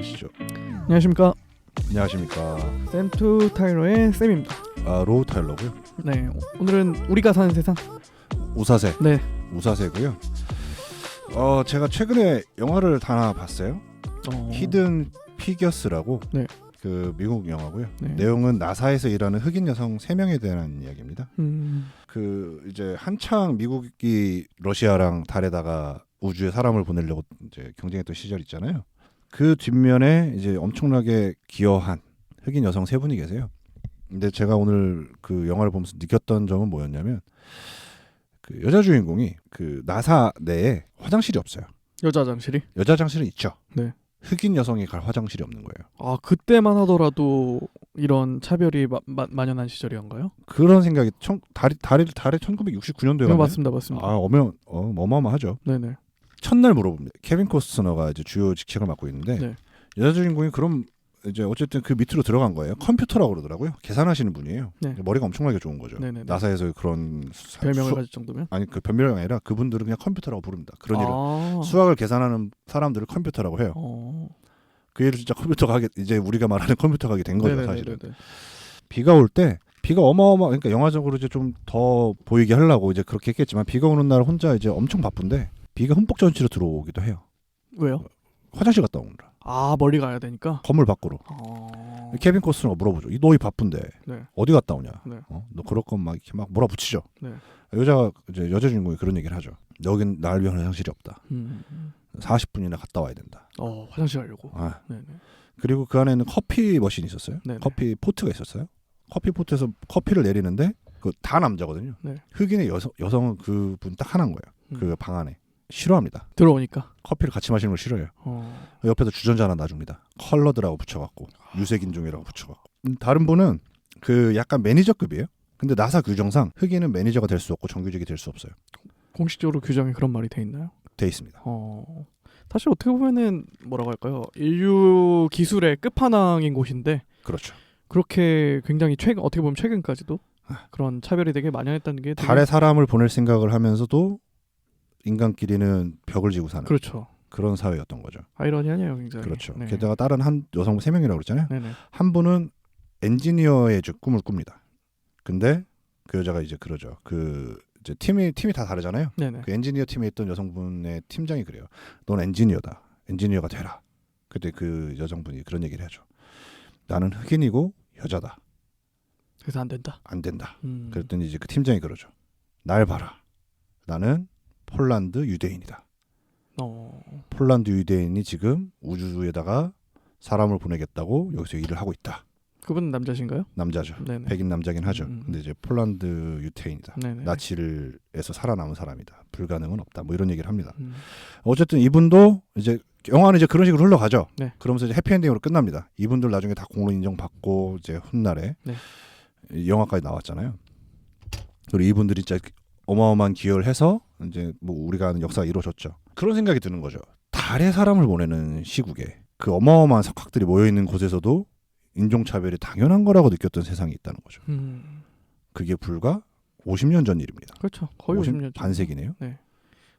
시죠. 안녕하십니까. 안녕하십니까. 샘투 타일러의 쌤입니다. 로우 타일러고요. 네, 오늘은 우리가 사는 세상. 우사세. 네. 우사세고요. 제가 최근에 영화를 하나 봤어요. 히든 피겨스라고. 네. 그 미국 영화고요. 네. 내용은 나사에서 일하는 흑인 여성 3명에 대한 이야기입니다. 그 이제 한창 미국이 러시아랑 달에다가 우주에 사람을 보내려고 이제 경쟁했던 시절 있잖아요. 그 뒷면에 이제 엄청나게 기여한 흑인 여성 3분이 계세요. 근데 제가 오늘 그 영화를 보면서 느꼈던 점은 뭐였냐면 그 여자 주인공이 그 나사 내에 화장실이 없어요. 여자 화장실이? 여자 화장실은 있죠. 네. 흑인 여성이 갈 화장실이 없는 거예요. 아, 그때만 하더라도 이런 차별이 만연한 시절이었나요? 그런 생각이 달에 1969년도에 네, 갔나요? 맞습니다. 어마어마하죠. 네네. 첫날 물어봅니다. 케빈 코스너가 이제 주요 직책을 맡고 있는데 네. 여자 주인공이 그럼 이제 어쨌든 그 밑으로 들어간 거예요. 컴퓨터라고 그러더라고요. 계산하시는 분이에요. 네. 머리가 엄청나게 좋은 거죠. 네네네. 나사에서 그런 별명을 가질 정도면? 아니 그 별명이 아니라 그분들은 그냥 컴퓨터라고 부릅니다. 그런 일을 아. 수학을 계산하는 사람들을 컴퓨터라고 해요. 그 일을 진짜 컴퓨터가 하게 이제 우리가 말하는 컴퓨터가 하게 된 거죠. 네네네네네. 사실은. 비가 올 때 비가 그러니까 영화적으로 이제 좀 더 보이게 하려고 이제 그렇게 했겠지만 비가 오는 날 혼자 이제 엄청 바쁜데 비가 흠뻑 전치로 들어오기도 해요. 왜요? 화장실 갔다 오느라. 아, 멀리 가야 되니까. 건물 밖으로. 케빈 코스너가 물어보죠. 너희 바쁜데 네. 어디 갔다 오냐? 네. 너 그럴 건 막 이렇게 막 몰아붙이죠. 네. 여자 주인공이 그런 얘기를 하죠. 여긴 날 위한 화장실이 없다. 40분이나 갔다 와야 된다. 화장실 가려고. 아. 네네. 그리고 그 안에는 커피 머신이 있었어요. 네네. 커피 포트가 있었어요. 커피 포트에서 커피를 내리는데 그 다 남자거든요. 네. 흑인의 여성은 그분 딱 하나인 거예요. 그 방 안에. 싫어합니다. 들어오니까. 커피를 같이 마시는 걸 싫어해요. 옆에서 주전자 하나 놔줍니다. 컬러드라고 붙여갖고 유색인종이라고 붙여갖고. 다른 분은 그 약간 매니저급이에요. 근데 나사 규정상 흑인은 매니저가 될 수 없고 정규직이 될 수 없어요. 공식적으로 규정에 그런 말이 돼 있나요? 돼 있습니다. 사실 어떻게 보면은 뭐라고 할까요? 인류 기술의 끝판왕인 곳인데. 그렇죠. 그렇게 굉장히 어떻게 보면 최근까지도 그런 차별이 되게 만연했다는 게 되게... 달에 사람을 보낼 생각을 하면서도 인간끼리는 벽을 지고 사는 그렇죠. 그런 사회였던 거죠. 아이러니하네요, 굉장히. 그렇죠. 네. 게다가 다른 한 여성분 3명이라고 그랬잖아요. 네네. 한 분은 엔지니어의 꿈을 꿉니다. 근데 그 여자가 이제 그러죠. 그 이제 팀이 다 다르잖아요. 네네. 그 엔지니어 팀에 있던 여성분의 팀장이 그래요. 넌 엔지니어다. 엔지니어가 되라. 그때 그 여성분이 그런 얘기를 하죠. 나는 흑인이고 여자다. 그래서 안 된다. 안 된다. 그랬더니 이제 그 팀장이 그러죠. 날 봐라. 나는 폴란드 유대인이다. 폴란드 유대인이 지금 우주에다가 사람을 보내겠다고 여기서 일을 하고 있다. 그분은 남자신가요? 남자죠. 네네. 백인 남자긴 하죠. 근데 이제 폴란드 유태인이다. 네네. 나치를에서 살아남은 사람이다. 불가능은 없다. 뭐 이런 얘기를 합니다. 어쨌든 이분도 이제 영화는 이제 그런 식으로 흘러가죠. 네. 그러면서 이제 해피엔딩으로 끝납니다. 이분들 나중에 다 공로 인정받고 이제 훗날에 네. 영화까지 나왔잖아요. 그리고 이분들이 진짜 어마어마한 기여를 해서 이제 뭐 우리가 아는 역사가 이루어졌죠. 그런 생각이 드는 거죠. 달에 사람을 보내는 시국에 그 어마어마한 석학들이 모여 있는 곳에서도 인종차별이 당연한 거라고 느꼈던 세상이 있다는 거죠. 그게 불과 50년 전 일입니다. 그렇죠. 거의 50년 전. 반세기네요. 네.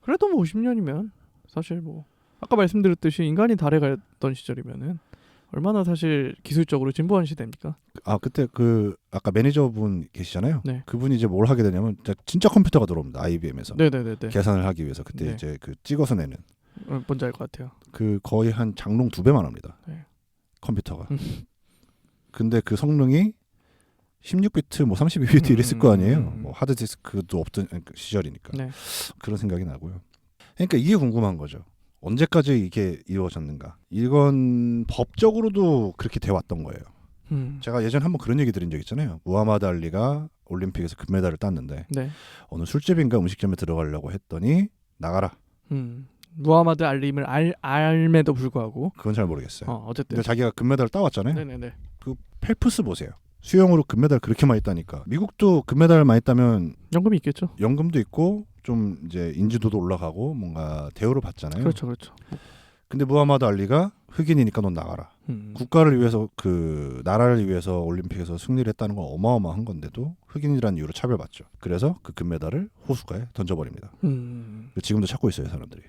그래도 뭐 50년이면 사실 뭐 아까 말씀드렸듯이 인간이 달에 갔던 시절이면은 얼마나 사실 기술적으로 진보한 시대입니까? 그때 그 아까 매니저분 계시잖아요. 네. 그분이 이제 뭘 하게 되냐면 진짜 컴퓨터가 들어옵니다. IBM에서. 네네네. 계산을 하기 위해서 그때 네. 이제 그 찍어서 내는. 뭔지 알 것 같아요. 그 거의 한 장롱 2배만 합니다. 네. 컴퓨터가. 근데 그 성능이 16비트 뭐 32비트 이랬을 거 아니에요. 뭐 하드디스크도 없던 시절이니까. 네. 그런 생각이 나고요. 그러니까 이게 궁금한 거죠. 언제까지 이게 이루어졌는가? 이건 법적으로도 그렇게 돼 왔던 거예요. 제가 예전에 한번 그런 얘기 드린 적 있잖아요. 무하마드 알리가 올림픽에서 금메달을 땄는데 네. 어느 술집인가 음식점에 들어가려고 했더니 나가라. 무하마드 알림을 알매도 불구하고 그건 잘 모르겠어요. 어쨌든 근데 자기가 금메달을 따왔잖아요. 네네네. 그 펠프스 보세요. 수영으로 금메달 그렇게 많이 따니까 미국도 금메달 많이 따면 연금이 있겠죠. 연금도 있고 좀 이제 인지도도 올라가고 뭔가 대우를 받잖아요. 그렇죠. 근데 무하마드 알리가 흑인이니까 넌 나가라. 국가를 위해서 그 나라를 위해서 올림픽에서 승리를 했다는 건 어마어마한 건데도 흑인이라는 이유로 차별받죠. 그래서 그 금메달을 호수가에 던져버립니다. 지금도 찾고 있어요, 사람들이.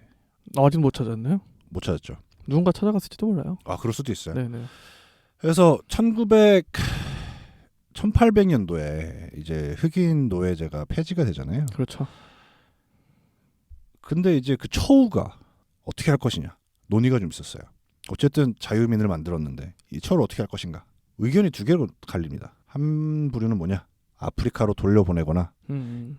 아직 못 찾았나요? 못 찾았죠. 누군가 찾아갔을지도 몰라요. 아, 그럴 수도 있어요. 네네. 그래서 1800년도에 이제 흑인 노예제가 폐지가 되잖아요. 그렇죠. 근데 이제 그 처우가 어떻게 할 것이냐 논의가 좀 있었어요. 어쨌든 자유민을 만들었는데 이 처우를 어떻게 할 것인가 의견이 두 개로 갈립니다. 한 부류는 뭐냐, 아프리카로 돌려보내거나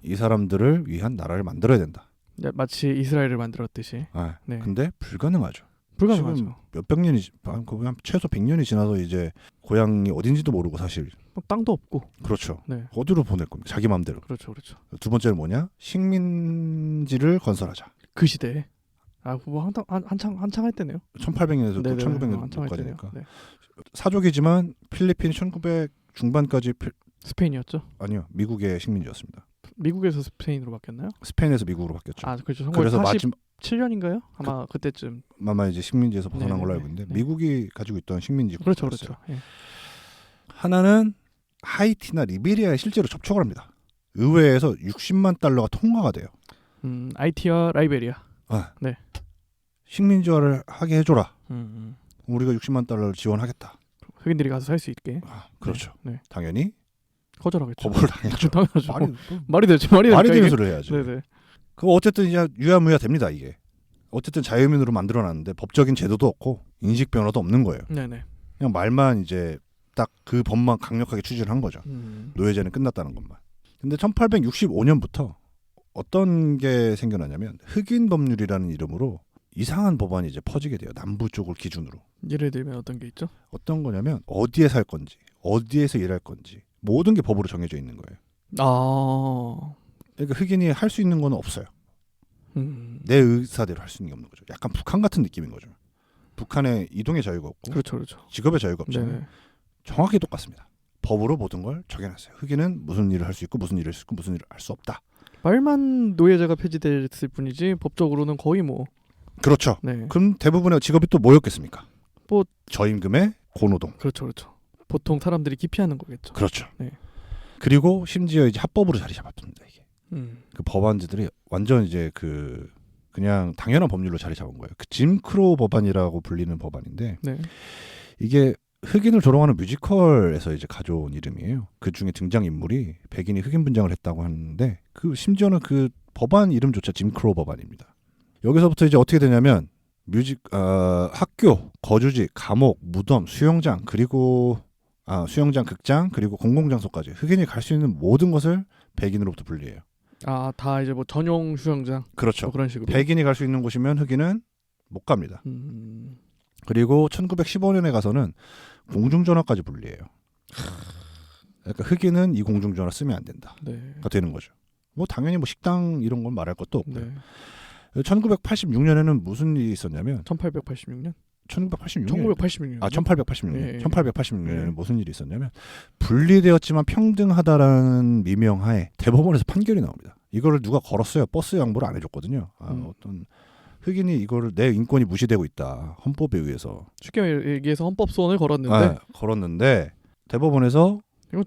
이 사람들을 위한 나라를 만들어야 된다. 마치 이스라엘을 만들었듯이. 아, 네. 근데 불가능하죠. 불가능하죠. 지금 몇백 년이 한 최소 100년이 지나서 이제 고향이 어딘지도 모르고 사실. 땅도 없고. 그렇죠. 네. 어디로 보낼 겁니까? 자기 마음대로. 그렇죠. 그렇죠. 두 번째는 뭐냐? 식민지를 건설하자. 그 시대에. 아, 뭐 한창 할 때네요. 1800년에서 네네. 1900년까지니까. 네. 사족이지만 필리핀이 1900 중반까지 스페인이었죠? 아니요, 미국의 식민지였습니다. 미국에서 스페인으로 바뀌었나요? 스페인에서 미국으로 바뀌었죠. 아, 그렇죠. 그래서 마지막 7년인가요? 아마 그때쯤. 아마 이제 식민지에서 벗어난 네네네. 걸로 알고 있는데 네. 미국이 가지고 있던 식민지. 그렇죠, 그렇죠. 예. 하나는 하이티나 리베리아에 실제로 접촉을 합니다. 의회에서 60만 달러가 통과가 돼요. IT와 라이베리아. 아, 네. 식민지화를 하게 해줘라. 음. 우리가 60만 달러를 지원하겠다. 흑인들이 가서 살 수 있게. 아, 그렇죠. 네. 당연히 거절하겠죠. 거부를 당했죠. 당연하죠. 말이 되지. 되는 이게. 소리를 해야죠. 네네. 그 어쨌든 이제 유야무야 됩니다. 이게 어쨌든 자유민으로 만들어놨는데 법적인 제도도 없고 인식 변화도 없는 거예요. 네네. 그냥 말만 이제 딱 그 법만 강력하게 추진을 한 거죠. 노예제는 끝났다는 것만. 근데 1865년부터 어떤 게 생겨나냐면 흑인 법률이라는 이름으로 이상한 법안이 이제 퍼지게 돼요. 남부 쪽을 기준으로. 예를 들면 어떤 게 있죠? 어떤 거냐면 어디에 살 건지, 어디에서 일할 건지 모든 게 법으로 정해져 있는 거예요. 아. 그러니까 흑인이 할 수 있는 건 없어요. 내 의사대로 할 수 있는 게 없는 거죠. 약간 북한 같은 느낌인 거죠. 북한에 이동의 자유가 없고 그렇죠, 그렇죠. 직업의 자유가 없잖아요. 네네. 정확히 똑같습니다. 법으로 모든 걸 정해놨어요. 흑인은 무슨 일을 할 수 있고 무슨 일을 할 수 있고 무슨 일을 할 수 없다. 말만 노예제가 폐지됐을 뿐이지 법적으로는 거의 뭐. 그렇죠. 네. 그럼 대부분의 직업이 또 뭐였겠습니까? 뭐 저임금의 고노동. 그렇죠, 그렇죠. 보통 사람들이 기피하는 거겠죠. 그렇죠. 네. 그리고 심지어 이제 합법으로 자리 잡았습니다. 이게 음. 그 법안지들이 완전 이제 그냥 당연한 법률로 자리 잡은 거예요. 그 짐 크로우 법안이라고 불리는 법안인데 네. 이게 흑인을 조롱하는 뮤지컬에서 이제 가져온 이름이에요. 그 중에 등장 인물이 백인이 흑인 분장을 했다고 하는데 그 심지어는 그 법안 이름조차 짐 크로우 법안입니다. 여기서부터 이제 어떻게 되냐면 학교, 거주지, 감옥, 무덤, 수영장 그리고 수영장, 극장 그리고 공공장소까지 흑인이 갈 수 있는 모든 것을 백인으로부터 분리해요. 아, 다 이제 뭐 전용 수영장. 그렇죠. 뭐 그런 식으로. 백인이 갈 수 있는 곳이면 흑인은 못 갑니다. 그리고 1915년에 가서는 공중전화까지 분리해요. 그러니까 흑인은 이 공중전화 쓰면 안 된다. 네. 가 되는 거죠. 뭐 당연히 뭐 식당 이런 건 말할 것도 없고요. 네. 1986년에는 무슨 일이 있었냐면 1886년? 1986년. 1986년. 1886년. 네. 1886년에는 네. 무슨 일이 있었냐면 분리되었지만 평등하다라는 미명하에 대법원에서 판결이 나옵니다. 이거를 누가 걸었어요. 버스 양보를 안 해줬거든요. 어떤 흑인이 이거를 내 인권이 무시되고 있다. 헌법에 의해서. 쉽게 얘기해서 헌법 소원을 걸었는데 걸었는데 대법원에서 이거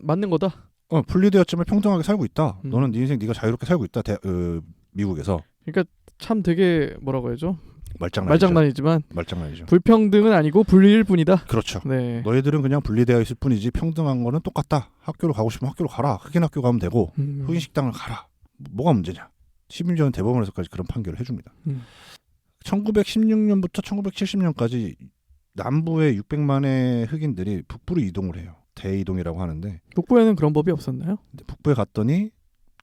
맞는 거다. 분리되었지만 평등하게 살고 있다. 음. 너는 네 인생 네가 자유롭게 살고 있다. 미국에서. 그러니까 참 되게 뭐라고 해야죠? 말장난이죠. 말장난이죠. 불평등은 아니고 분리일 뿐이다. 그렇죠. 네. 너희들은 그냥 분리되어 있을 뿐이지 평등한 거는 똑같다. 학교로 가고 싶으면 학교로 가라. 흑인 학교 가면 되고 흑인 식당을 가라. 뭐가 문제냐. 심지어는 대법원에서까지 그런 판결을 해줍니다. 1916년부터 1970년까지 남부의 600만의 흑인들이 북부로 이동을 해요. 대이동이라고 하는데 북부에는 그런 법이 없었나요? 북부에 갔더니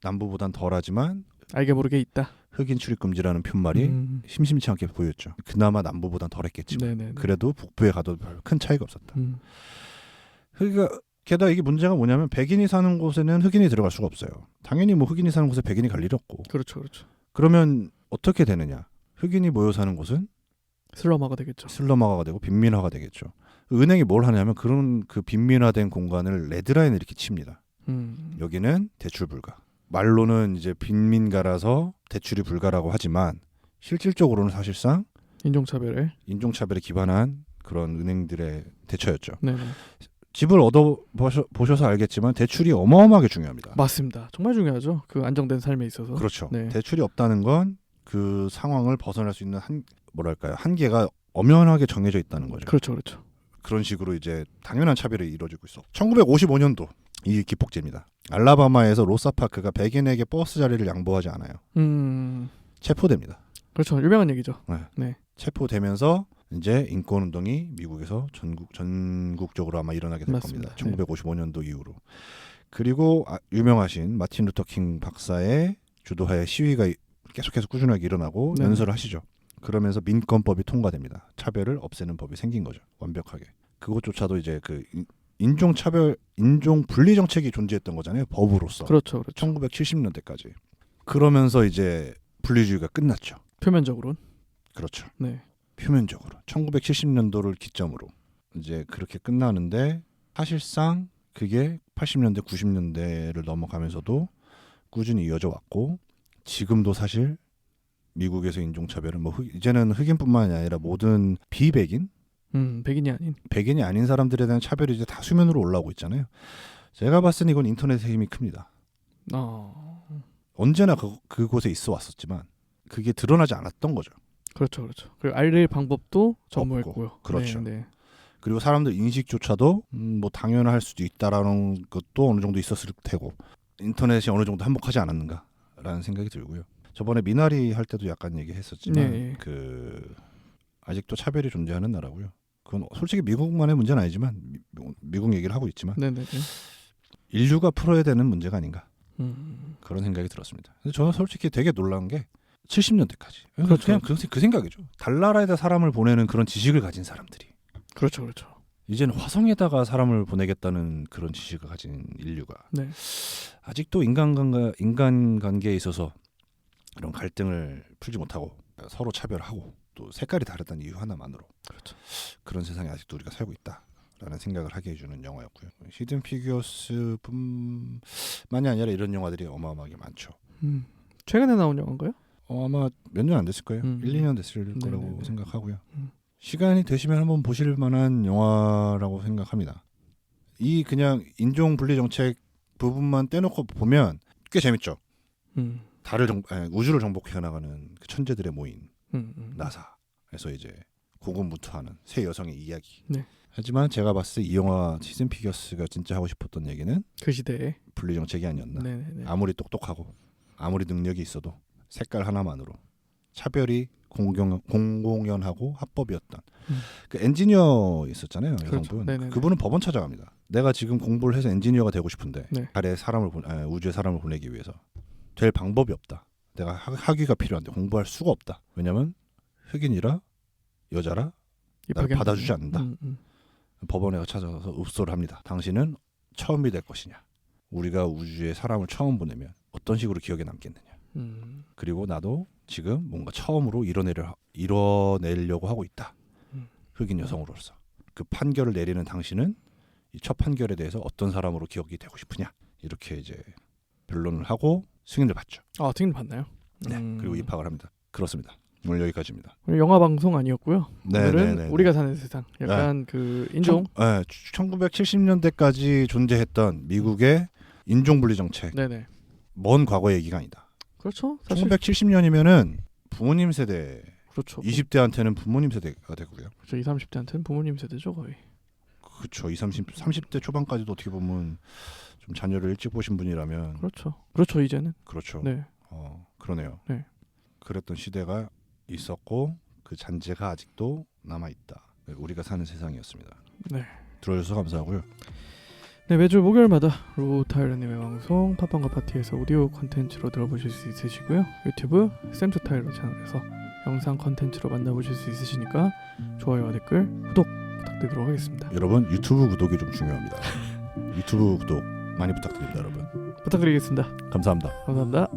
남부보단 덜하지만 알게 모르게 있다. 흑인 출입 금지라는 푯말이 심심치 않게 보였죠. 그나마 남부보단 덜했겠지만 네네네. 그래도 북부에 가도 별 큰 차이가 없었다. 그러니까 게다가 이게 문제가 뭐냐면 백인이 사는 곳에는 흑인이 들어갈 수가 없어요. 당연히 뭐 흑인이 사는 곳에 백인이 갈 일이 없고. 그렇죠. 그러면 어떻게 되느냐? 흑인이 모여 사는 곳은 슬럼화가 되겠죠. 슬럼화가 되고 빈민화가 되겠죠. 은행이 뭘 하냐면 그런 그 빈민화된 공간을 레드라인을 이렇게 칩니다. 여기는 대출 불가. 말로는 이제 빈민가라서 대출이 불가라고 하지만 실질적으로는 사실상 인종차별에 기반한 그런 은행들의 대처였죠. 네네. 집을 보셔서 알겠지만 대출이 어마어마하게 중요합니다. 맞습니다. 정말 중요하죠. 그 안정된 삶에 있어서. 그렇죠. 네. 대출이 없다는 건 그 상황을 벗어날 수 있는 한계가 엄연하게 정해져 있다는 거죠. 그렇죠, 그렇죠. 그런 식으로 이제 당연한 차별이 이루어지고 있어. 1955년도 이 기폭제입니다. 알라바마에서 로사파크가 백인에게 버스 자리를 양보하지 않아요. 체포됩니다. 그렇죠. 유명한 얘기죠. 네. 체포되면서 이제 인권운동이 미국에서 전국적으로 아마 일어나게 될 맞습니다. 겁니다. 1955년도 이후로. 그리고 유명하신 마틴 루터 킹 박사의 주도하에 시위가 계속해서 꾸준하게 일어나고 네. 연설을 하시죠. 그러면서 민권법이 통과됩니다. 차별을 없애는 법이 생긴 거죠. 완벽하게. 그것조차도 이제 그 인종차별, 인종 분리 정책이 존재했던 거잖아요. 법으로서. 그렇죠, 그렇죠. 1970년대까지. 그러면서 이제 분리주의가 끝났죠. 표면적으로는. 그렇죠. 네. 표면적으로 1970년도를 기점으로 이제 그렇게 끝나는데 사실상 그게 80년대, 90년대를 넘어가면서도 꾸준히 이어져 왔고 지금도 사실 미국에서 인종차별은 뭐 이제는 흑인뿐만이 아니라 모든 비백인, 백인이 아닌 사람들에 대한 차별이 이제 다 수면으로 올라오고 있잖아요. 제가 봤을 때 이건 인터넷의 힘이 큽니다. 언제나 그곳에 있어 왔었지만 그게 드러나지 않았던 거죠. 그렇죠, 그렇죠. 그리고 알릴 방법도 전무했고요. 그렇죠. 네. 그리고 사람들 인식조차도 뭐 당연할 수도 있다라는 것도 어느 정도 있었을 테고 인터넷이 어느 정도 한몫하지 않았는가라는 생각이 들고요. 저번에 미나리 할 때도 약간 얘기했었지만 네. 그 아직도 차별이 존재하는 나라고요. 그건 솔직히 미국만의 문제는 아니지만 미국 얘기를 하고 있지만 네네. 인류가 풀어야 되는 문제가 아닌가 그런 생각이 들었습니다. 근데 저는 솔직히 되게 놀란 게 70년대까지 그렇죠. 그냥 그 생각이죠. 달나라에다 사람을 보내는 그런 지식을 가진 사람들이 그렇죠, 그렇죠. 이제는 화성에다가 사람을 보내겠다는 그런 지식을 가진 인류가 아직도 인간관계에 있어서 이런 갈등을 풀지 못하고 서로 차별하고 또 색깔이 다르다는 이유 하나만으로 그렇죠. 그런 세상에 아직도 우리가 살고 있다라는 생각을 하게 해주는 영화였고요. 히든 피규어스뿐만이 아니라 이런 영화들이 어마어마하게 많죠. 최근에 나온 영화인가요? 아마 몇 년 안 됐을 거예요. 1, 2년 됐을 거라고 네네네. 생각하고요. 시간이 되시면 한번 보실 만한 영화라고 생각합니다. 이 그냥 인종 분리 정책 부분만 떼놓고 보면 꽤 재밌죠. 우주를 정복해 나가는 그 천재들의 모임 나사에서 이제 고군분투하는 새 여성의 이야기. 네. 하지만 제가 봤을 때 이 영화 히든 피규어스가 진짜 하고 싶었던 얘기는 그 시대에 분리 정책이 아니었나. 네네네. 아무리 똑똑하고 아무리 능력이 있어도 색깔 하나만으로 차별이 공공연하고 합법이었던 그 엔지니어 있었잖아요. 여성분. 그렇죠. 그분은 법원 찾아갑니다. 내가 지금 공부를 해서 엔지니어가 되고 싶은데 달에 우주에 사람을 보내기 위해서 될 방법이 없다. 내가 학위가 필요한데 공부할 수가 없다. 왜냐하면 흑인이라 여자라 나를 받아주지 않는다. 법원에 찾아가서 읍소를 합니다. 당신은 처음이 될 것이냐. 우리가 우주에 사람을 처음 보내면 어떤 식으로 기억에 남겠느냐. 그리고 나도 지금 뭔가 처음으로 이뤄내려고 하고 있다. 흑인 여성으로서. 그 판결을 내리는 당신은 이 첫 판결에 대해서 어떤 사람으로 기억이 되고 싶으냐. 이렇게 이제 변론을 하고 승인을 받죠. 아, 승인 받나요? 네. 그리고 입학을 합니다. 그렇습니다. 오늘 여기까지입니다. 영화 방송 아니었고요. 오늘은 네. 우리가 사는 세상. 약간 그 인종. 1970년대까지 존재했던 미국의 인종 분리 정책. 네네. 먼 과거의 얘기가 아니다. 그렇죠. 사실 1970년이면은 부모님 세대. 그렇죠. 20대한테는 부모님 세대가 되고요. 그렇죠. 20, 30대한테는 부모님 세대죠, 거의. 그렇죠. 30대 초반까지도 어떻게 보면 좀 자녀를 일찍 보신 분이라면 그렇죠. 그렇죠, 이제는. 그렇죠. 네. 그러네요. 네. 그랬던 시대가 있었고 그 잔재가 아직도 남아 있다. 우리가 사는 세상이었습니다. 네. 들어주셔서 감사하고요. 네, 매주 목요일마다 로타일러님의 방송 팟빵과 파티에서 오디오 콘텐츠로 들어보실 수 있으시고요. 유튜브 샘투 타일러 채널에서 영상 콘텐츠로 만나보실 수 있으시니까 좋아요와 댓글, 구독 부탁드리도록 하겠습니다. 여러분 유튜브 구독이 좀 중요합니다. 유튜브 구독 많이 부탁드립니다, 여러분. 부탁드리겠습니다. 감사합니다. 감사합니다.